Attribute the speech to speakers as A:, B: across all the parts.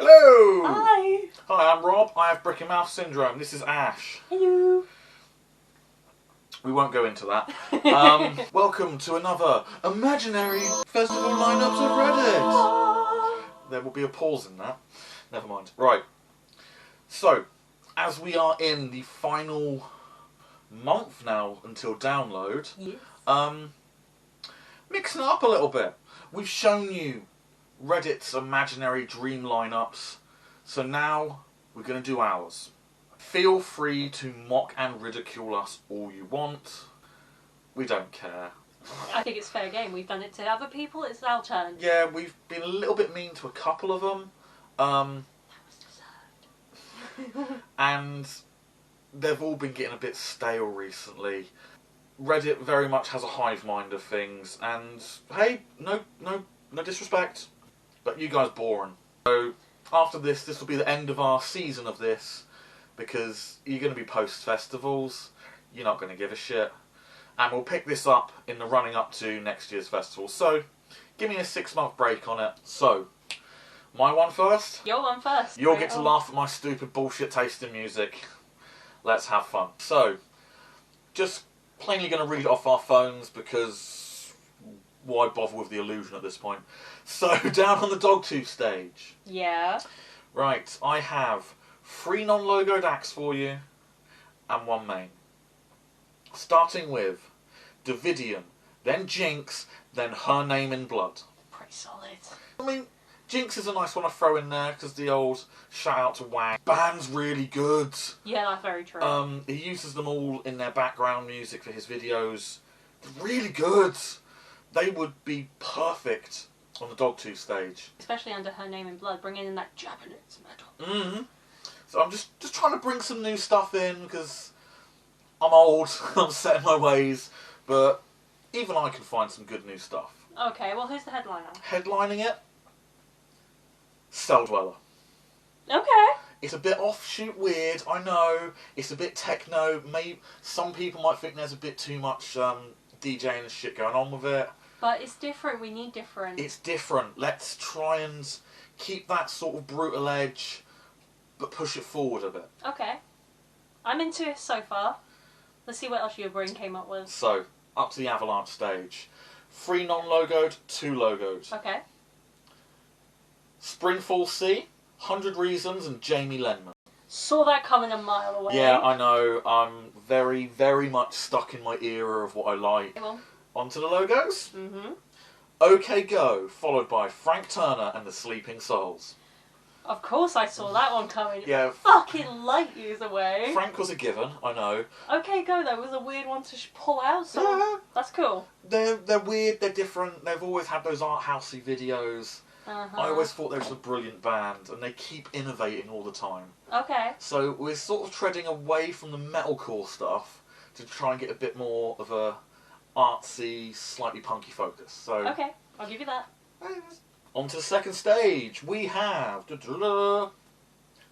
A: Hello!
B: Hi!
A: Hi, I'm Rob. I have brick and mouth syndrome. This is Ash.
B: Hello!
A: We won't go into that. Welcome to another imaginary festival lineups of Reddit. There will be a pause in that. Never mind. Right. So, as we are in the final month now until download,
B: Yes.
A: mixing it up a little bit. We've shown you Reddit's imaginary dream lineups, so now we're going to do ours. Feel free to mock and ridicule us all you want. We don't care.
B: I think it's fair game. We've done it to other people, it's our turn.
A: Yeah, we've been a little bit mean to a couple of them.
B: That was deserved.
A: And they've all been getting a bit stale recently. Reddit very much has a hive mind of things, and hey, no disrespect, but you guys boring. So after this will be the end of our season of this, because you're going to be post-festivals, you're not going to give a shit, and we'll pick this up in the running up to next year's festival. So give me a 6-month break on it. So, my one first.
B: Your one first.
A: You'll get to laugh at my stupid bullshit taste in music. Let's have fun. So, just plainly going to read it off our phones because why bother with the illusion at this point? So, down on the Dogtooth stage.
B: Yeah.
A: Right, I have 3 non-logoed acts for you and 1 main. Starting with Davidian, then Jinx, then Her Name in Blood.
B: Pretty solid.
A: I mean, Jinx is a nice one to throw in there because the old shout out to Wang. Band's really good.
B: Yeah, that's very true.
A: He uses them all in their background music for his videos. They're really good. They would be perfect on the Dogtooth stage.
B: Especially under Her Name in Blood, bringing in that Japanese metal.
A: Mm-hmm. So I'm just trying to bring some new stuff in because I'm old, I'm set in my ways, but even I can find some good new stuff.
B: Okay, well, who's the headliner?
A: Headlining it, Cell Dweller.
B: Okay.
A: It's a bit offshoot weird, I know. It's a bit techno. Maybe some people might think there's a bit too much DJing and shit going on with it.
B: But it's different. We need different.
A: It's different. Let's try and keep that sort of brutal edge, but push it forward a bit.
B: Okay. I'm into it so far. Let's see what else your brain came up with.
A: So, up to the Avalanche stage. 3 non-logoed, 2 logoed.
B: Okay.
A: Springfall Sea, 100 Reasons, and Jamie Lenman.
B: Saw that coming a mile away.
A: Yeah, I know. I'm very, very much stuck in my era of what I like.
B: Well.
A: Onto the logos.
B: Mm-hmm.
A: OK Go, followed by Frank Turner and the Sleeping Souls.
B: Of course I saw that one coming.
A: Yeah.
B: Fucking light years away.
A: Frank was a given, I know.
B: Okay Go, though, was a weird one to pull out, so
A: Yeah.
B: that's cool.
A: They're weird, they're different. They've always had those art housey videos.
B: Uh-huh.
A: I always thought they was a brilliant band, and they keep innovating all the time.
B: Okay.
A: So we're sort of treading away from the metalcore stuff to try and get a bit more of a artsy, slightly punky focus. So
B: Okay, I'll give you that.
A: on to the second stage, we have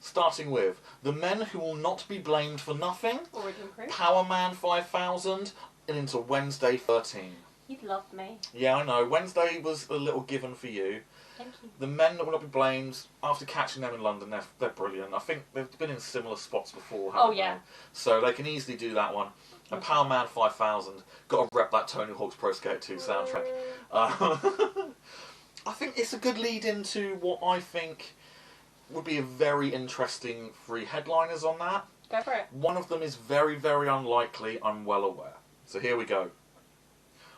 A: starting with The Men Who Will Not Be Blamed for Nothing,
B: Already improved.
A: Power Man 5000, and into Wednesday 13.
B: You loved me.
A: Yeah, I know. Wednesday was a little given for you.
B: Thank you.
A: The Men That Will Not Be Blamed, after catching them in London, they're brilliant. I think they've been in similar spots before, haven't
B: yeah.
A: they? So they can easily do that one. And Power Man 5000, got to rep that Tony Hawk's Pro Skater 2 soundtrack. I think it's a good lead into what I think would be a very interesting 3 headliners on that.
B: Go for it.
A: One of them is very, very unlikely, I'm well aware. So here we go.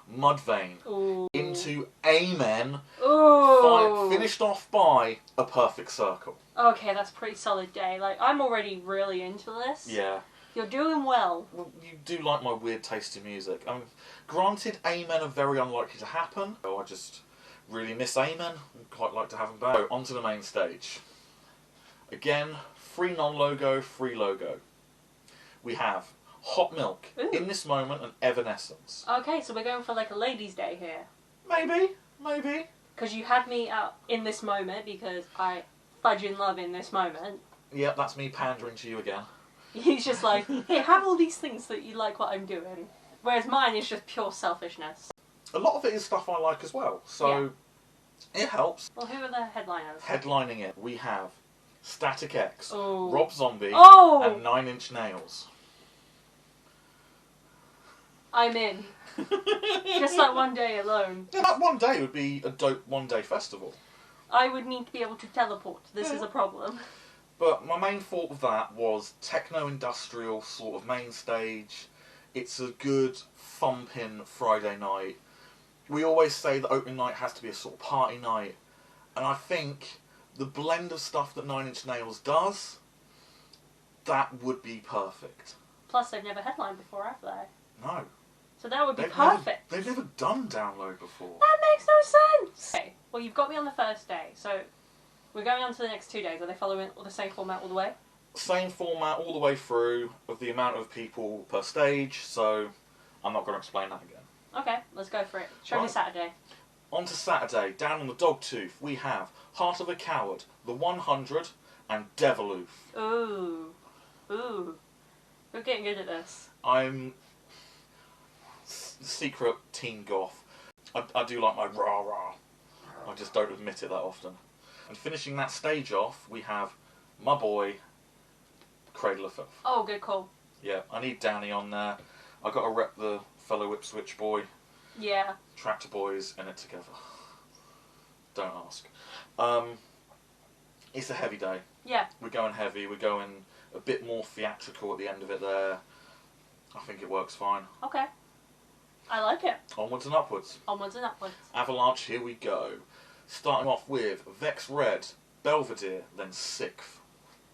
A: Mudvayne
B: Ooh.
A: into Amen,
B: Ooh.
A: finished off by A Perfect Circle.
B: Okay, that's a pretty solid day. Like, I'm already really into this.
A: Yeah.
B: You're doing well.
A: Well, you do like my weird taste in music. Granted, Amen are very unlikely to happen. So I just really miss Amen. I'd quite like to have them back. So, onto the main stage. Again, 3 non-logo, 3 logo. We have Hot Milk,
B: Ooh.
A: In This Moment, and Evanescence.
B: Okay, so we're going for like a ladies' day here.
A: Maybe.
B: Because you had me out in this moment because I fudge in love in this moment.
A: Yep, that's me pandering to you again.
B: He's just like, hey, have all these things that you like what I'm doing. Whereas mine is just pure selfishness.
A: A lot of it is stuff I like as well. So, It helps.
B: Well, who are the headliners?
A: Headlining it, we have Static X,
B: Oh.
A: Rob Zombie,
B: Oh!
A: and 9 Inch Nails.
B: I'm in. Just that one day alone.
A: Yeah, that one day would be a dope one-day festival.
B: I would need to be able to teleport. This is a problem.
A: But my main thought of that was techno-industrial sort of main stage. It's a good thumping Friday night. We always say that opening night has to be a sort of party night. And I think the blend of stuff that 9 Inch Nails does, that would be perfect.
B: Plus, they've never headlined before, have they?
A: No.
B: So that would be perfect.
A: They've never done Download before.
B: That makes no sense! Okay, well, you've got me on the first day, so we're going on to the next 2 days. Are they following the same format all the way?
A: Same format all the way through, with the amount of people per stage, so I'm not going to explain that again.
B: Okay, let's go for it. Show me Saturday.
A: On to Saturday, down on the Dogtooth, we have Heart of a Coward, The 100, and Devilooth.
B: Ooh. Ooh. We're getting good at this.
A: I'm secret teen goth. I do like my rah-rah. I just don't admit it that often. And finishing that stage off, we have my boy, Cradle of Filth.
B: Oh, good call.
A: Yeah, I need Danny on there. I got to rep the fellow Ipswich boy.
B: Yeah.
A: Tractor boys in it together. Don't ask. It's a heavy day.
B: Yeah.
A: We're going heavy. We're going a bit more theatrical at the end of it there. I think it works fine.
B: Okay. I like it.
A: Onwards and upwards.
B: Onwards and upwards.
A: Avalanche, here we go. Starting off with Vex Red, Belvedere, then Sixth.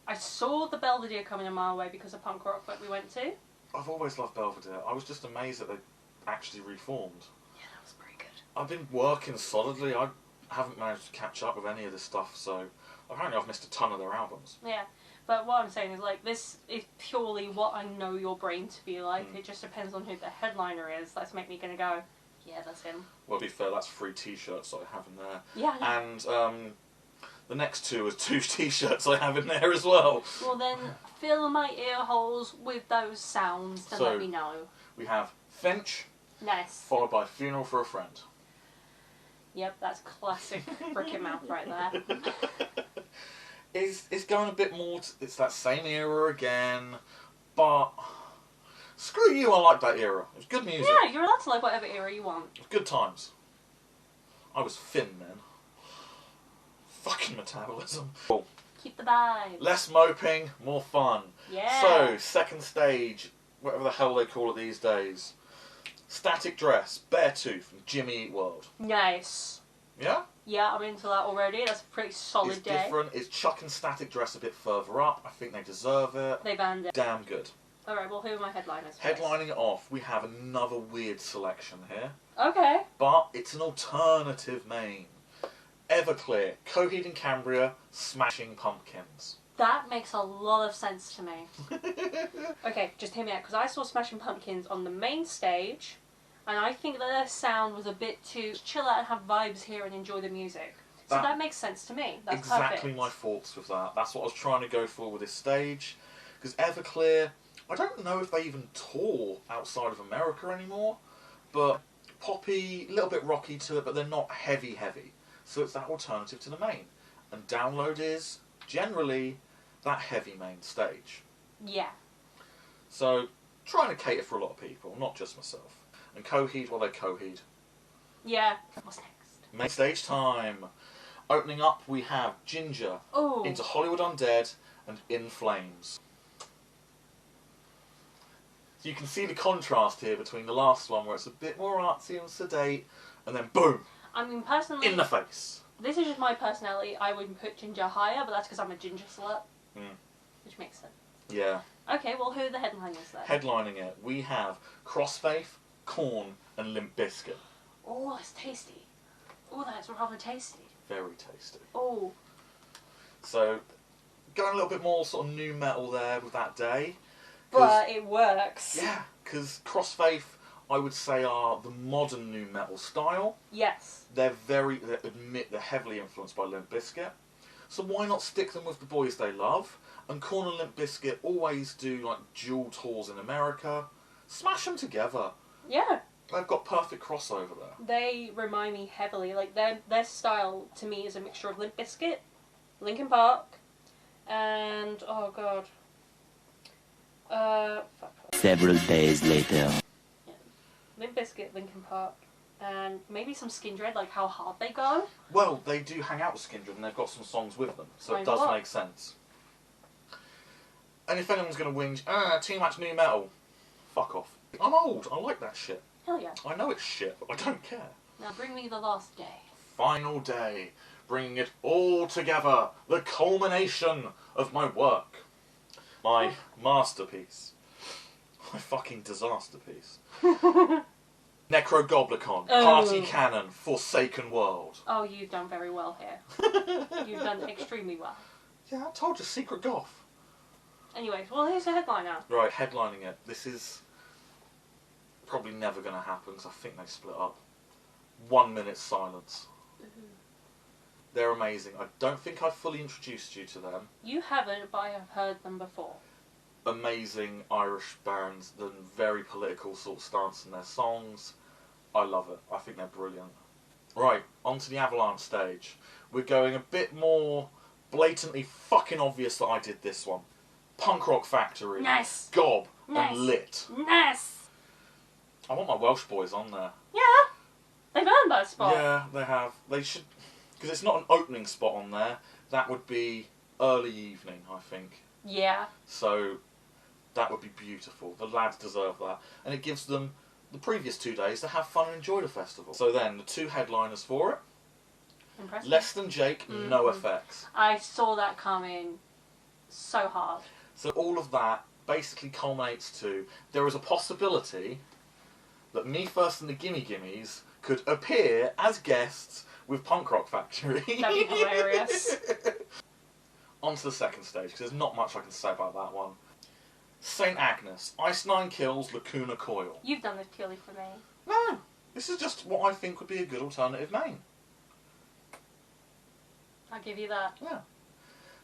B: I saw the Belvedere coming a mile away because of punk rock that we went to.
A: I've always loved Belvedere. I was just amazed that they actually reformed.
B: Yeah, that was pretty good.
A: I've been working solidly. I haven't managed to catch up with any of this stuff, so apparently I've missed a ton of their albums.
B: Yeah, but what I'm saying is, like, this is purely what I know your brain to be like. It just depends on who the headliner is. That's make me gonna go, yeah, that's him.
A: Well, to be fair, that's 3 t-shirts that I have in there.
B: Yeah.
A: And the next 2 are 2 t-shirts I have in there as well.
B: Well then, fill my ear holes with those sounds to let me know.
A: We have Finch,
B: Nice.
A: followed by Funeral for a Friend.
B: Yep, that's classic frickin' mouth right there.
A: It's going a bit more, it's that same era again, but screw you, I like that era. It was good music.
B: Yeah, you're allowed to like whatever era you want.
A: It was good times. I was thin then. Fucking metabolism. Cool.
B: Keep the vibe.
A: Less moping, more fun.
B: Yeah.
A: So, second stage, whatever the hell they call it these days. Static Dress, Beartooth, and Jimmy Eat World.
B: Nice.
A: Yeah?
B: Yeah, I'm into that already. That's a pretty solid
A: It's
B: day.
A: different. It's chucking Static Dress a bit further up. I think they deserve it.
B: They banned it.
A: Damn good.
B: Alright, well, who are my headliners first?
A: Headlining it off, we have another weird selection here.
B: Okay.
A: But it's an alternative main. Everclear, Coheed and Cambria, Smashing Pumpkins.
B: That makes a lot of sense to me. Okay, just hear me out, because I saw Smashing Pumpkins on the main stage, and I think that their sound was a bit too chill out and have vibes here and enjoy the music. So that makes sense to me. That's
A: exactly
B: perfect.
A: my thoughts with that. That's what I was trying to go for with this stage. Because Everclear, I don't know if they even tour outside of America anymore, but poppy, a little bit rocky to it, but they're not heavy. So it's that alternative to the main. And Download is generally that heavy main stage.
B: Yeah.
A: So, trying to cater for a lot of people, not just myself. And Coheed, well, they're Coheed.
B: Yeah. What's next?
A: Main stage time. Opening up, we have Ginger,
B: Ooh.
A: Into Hollywood Undead, and In Flames. So you can see the contrast here between the last one, where it's a bit more artsy and sedate, and then boom!
B: I mean, personally...
A: In the face.
B: This is just my personality. I would put Ginger higher, but that's because I'm a Ginger slut. Which makes sense.
A: Yeah.
B: Okay, well, who are the headliners then?
A: Headlining it, we have Crossfaith, Korn, and Limp Bizkit.
B: Oh, that's tasty. Oh, that's rather tasty.
A: Very tasty.
B: Oh.
A: So, going a little bit more sort of new metal there with that day.
B: But it works.
A: Yeah, because Crossfaith, I would say, are the modern new metal style.
B: Yes.
A: They're heavily influenced by Limp Bizkit. So why not stick them with the boys they love? And Korn and Limp Bizkit always do like dual tours in America. Smash them together.
B: Yeah.
A: They've got perfect crossover there.
B: They remind me heavily, like their style to me is a mixture of Limp Bizkit, Linkin Park, and oh god,
C: Several days later.
B: yeah. Limp Bizkit, Linkin Park, and maybe some Skindred, like how hard they go.
A: Well, they do hang out with Skindred and they've got some songs with them, so it does make sense. And if anyone's going to whinge, too much new metal, fuck off. I'm old, I like that shit.
B: Hell yeah.
A: I know it's shit, but I don't care.
B: Now bring me the last day.
A: Final day, bringing it all together, the culmination of my work. My masterpiece. My fucking disaster piece. Necrogoblicon, Party Cannon, Forsaken World.
B: Oh, you've done very well here. You've done extremely well.
A: Yeah, I told you, Secret Goth.
B: Anyways, well, here's the headline now.
A: Right, headlining it. This is probably never going to happen because I think they split up. 1 minute silence. They're amazing. I don't think I've fully introduced you to them.
B: You haven't, but I have heard them before.
A: Amazing Irish bands, the very political sort of stance in their songs. I love it. I think they're brilliant. Right, onto the Avalanche stage. We're going a bit more blatantly fucking obvious that I did this one. Punk Rock Factory.
B: Nice.
A: Gob.
B: Nice.
A: And Lit.
B: Nice.
A: I want my Welsh boys on there.
B: Yeah. They've earned that spot.
A: Yeah, they have. They should... Because it's not an opening spot on there. That would be early evening, I think.
B: Yeah.
A: So that would be beautiful. The lads deserve that. And it gives them the previous 2 days to have fun and enjoy the festival. So then, the two headliners for it.
B: Impressive.
A: Less Than Jake, No Effects.
B: I saw that coming so hard.
A: So all of that basically culminates to, there is a possibility that Me First and the Gimme Gimmes could appear as guests with Punk Rock Factory.
B: That'd be hilarious.
A: On to the second stage, because there's not much I can say about that one. St. Agnes, Ice Nine Kills, Lacuna Coil.
B: You've done this purely for me.
A: No, this is just what I think would be a good alternative name.
B: I'll give you that.
A: Yeah.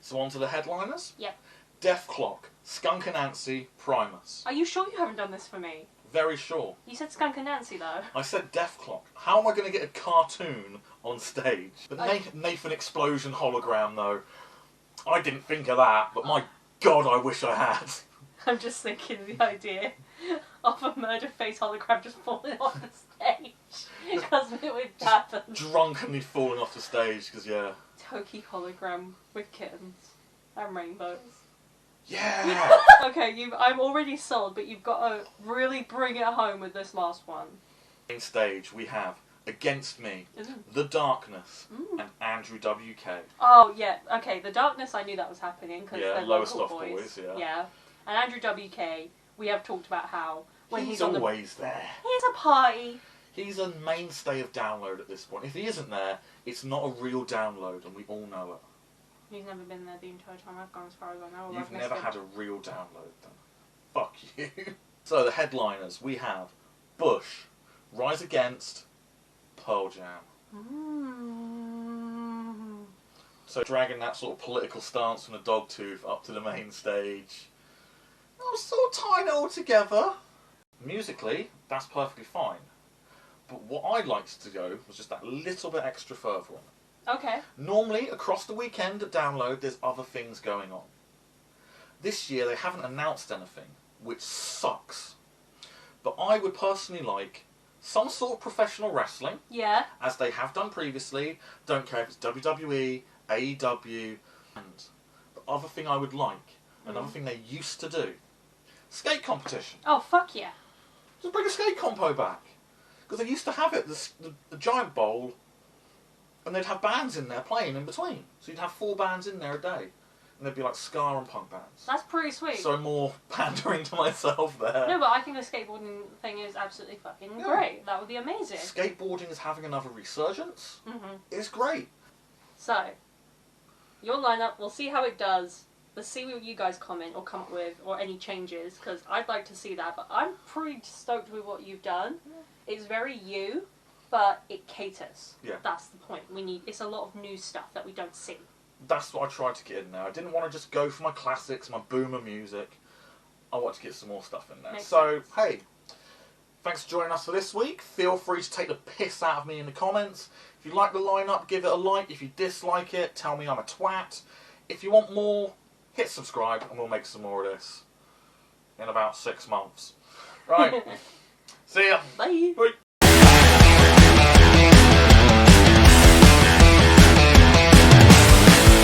A: So on to the headliners.
B: Yep.
A: Death Clock, Skunk Anansie, Primus.
B: Are you sure you haven't done this for me?
A: Very sure.
B: You said Skunk and Nancy, though.
A: I said Death Clock. How am I going to get a cartoon on stage? The Nathan Explosion hologram, though. I didn't think of that, but my God, I wish I had.
B: I'm just thinking of the idea of a murder face hologram just falling off the stage. Because it would happen.
A: Drunkenly falling off the stage, because, yeah.
B: Toki hologram with kittens and rainbows.
A: Yeah!
B: Okay, I'm already sold, but you've got to really bring it home with this last one.
A: Main stage, we have Against Me,
B: Ooh.
A: The Darkness,
B: Ooh.
A: and Andrew WK.
B: Oh, yeah, okay, The Darkness, I knew that was happening, because
A: Yeah,
B: they're
A: Lowest
B: local
A: Off Boys, yeah.
B: Yeah. And Andrew WK, we have talked about how, when
A: He's
B: on
A: always there.
B: Here's a party.
A: He's a mainstay of download at this point. If he isn't there, it's not a real download, and we all know it.
B: He's never been there the entire time I've gone, as far as I know.
A: You've never had a real download, then. Fuck you. So, the headliners, we have Bush, Rise Against, Pearl Jam.
B: Mm.
A: So, dragging that sort of political stance from the Dogtooth up to the main stage. I'll sort of tie it all together. Musically, that's perfectly fine. But what I liked to go was just that little bit extra further on it.
B: Okay.
A: Normally, across the weekend at Download, there's other things going on. This year, they haven't announced anything, which sucks. But I would personally like some sort of professional wrestling,
B: Yeah.
A: as they have done previously. Don't care if it's WWE, AEW, and the other thing I would like, another thing they used to do, skate competition.
B: Oh, fuck yeah.
A: Just bring a skate compo back. Because they used to have it, the giant bowl, and they'd have bands in there playing in between. So you'd have 4 bands in there a day. And they'd be like ska and punk bands.
B: That's pretty sweet.
A: So more pandering to myself there.
B: No, but I think the skateboarding thing is absolutely fucking great. That would be amazing.
A: Skateboarding is having another resurgence.
B: Mm-hmm.
A: It's great.
B: So, your lineup, we'll see how it does. Let's see what you guys comment or come up with, or any changes, because I'd like to see that. But I'm pretty stoked with what you've done. It's very you, but it caters.
A: Yeah.
B: That's the point. It's a lot of new stuff that we don't see.
A: That's what I tried to get in there. I didn't want to just go for my classics, my boomer music. I want to get some more stuff in there.
B: Makes
A: So,
B: sense.
A: hey, Thanks for joining us for this week. Feel free to take the piss out of me in the comments. If you like the lineup, give it a like. If you dislike it, tell me I'm a twat. If you want more, hit subscribe and we'll make some more of this in about 6 months. Right. See ya.
B: Bye.
A: Bye.